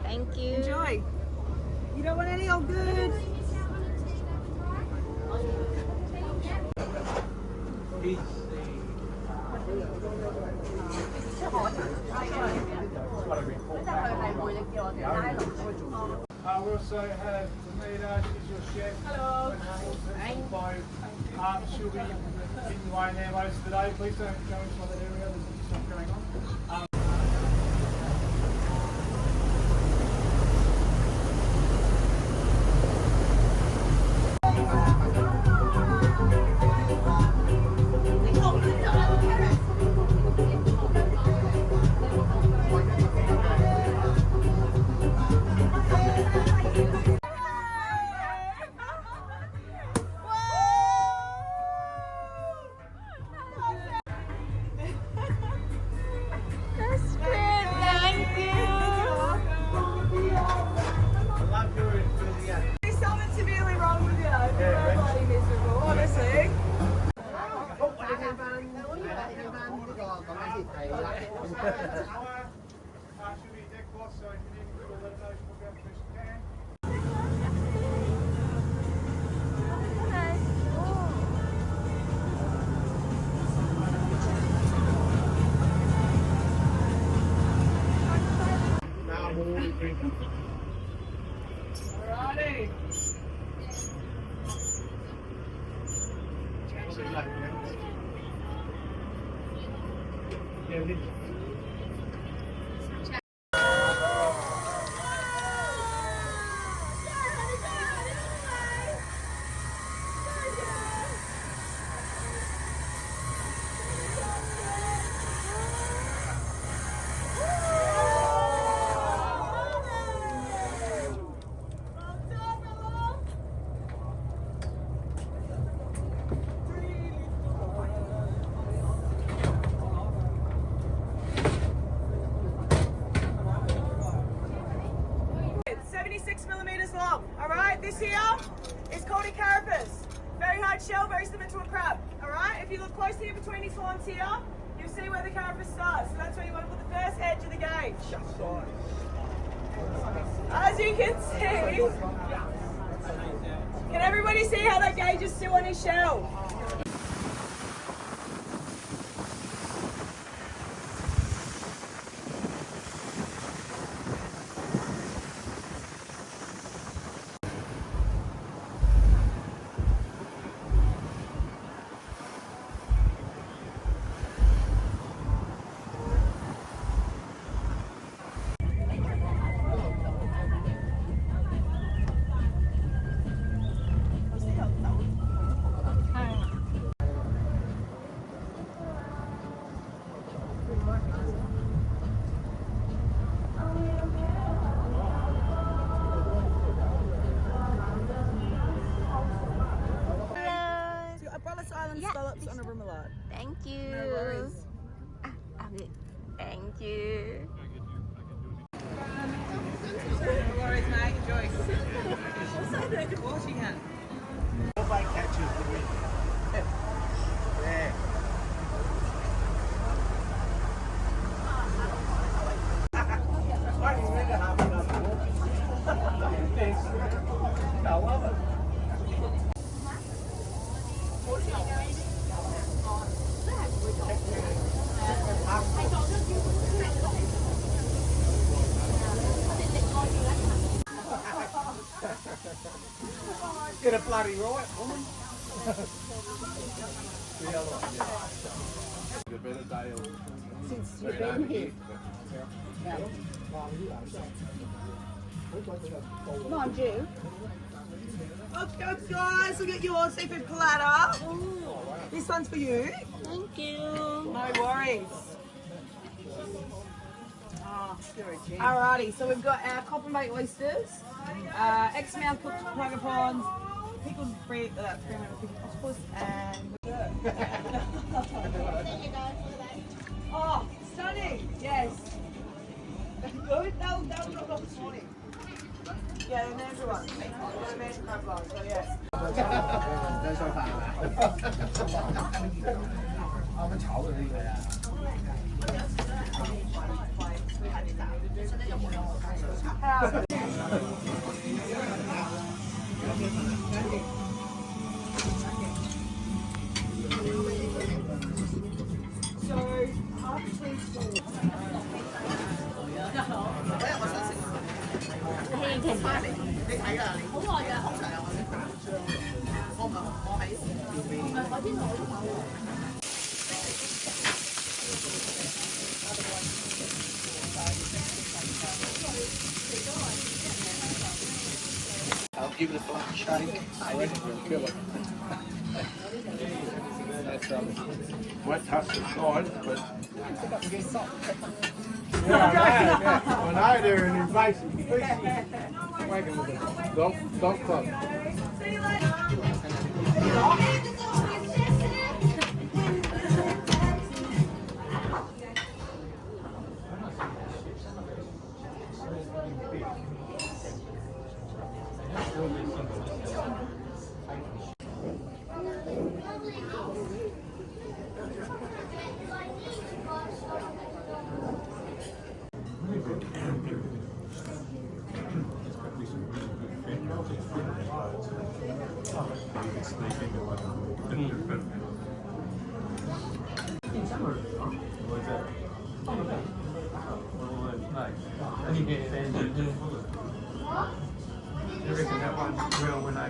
Thank you. Enjoy. You don't want any? All good. We also have Tamina, she's your chef. Hello. She'll be in the way there most of the day. Please don't go into that area, there's stuff going on. Alrighty. Yeah, long. Alright, this here is called a carapace. Very hard shell, very similar to a crab. Alright, if you look closely in between these horns here, you'll see where the carapace starts. So that's where you want to put the first edge of the gauge. As you can see, can everybody see how that gauge is still on his shell? Scallops on a remoulade. Thank you. No worries. Thank you. No worries, mate. Enjoy. Of course you can. Nobody catches the wind. Yeah. Get a bloody right, woman. The other one, yeah. You've been a day or since you've been here. Mind you. Let's go, guys. Look at your seafood platter. Ooh. This one's for you. Thank you. No worries. Alrighty, so we've got our Coppin Bay oysters, Exmouth cooked tiger prawns, pickled cream pickled octopus, and oh, stunning! Yes. Good. That was dropped off this morning. Yeah, the Mandarin one. The Mandarin crab one. So yeah. 在上班了。我们炒的那个呀。I'll give it a flat shake. I reckon we'll kill it. That's wet touch inside, but yeah, I know they're an invasive species. Wagging with a dog club. See you later. You reckon that one's real when I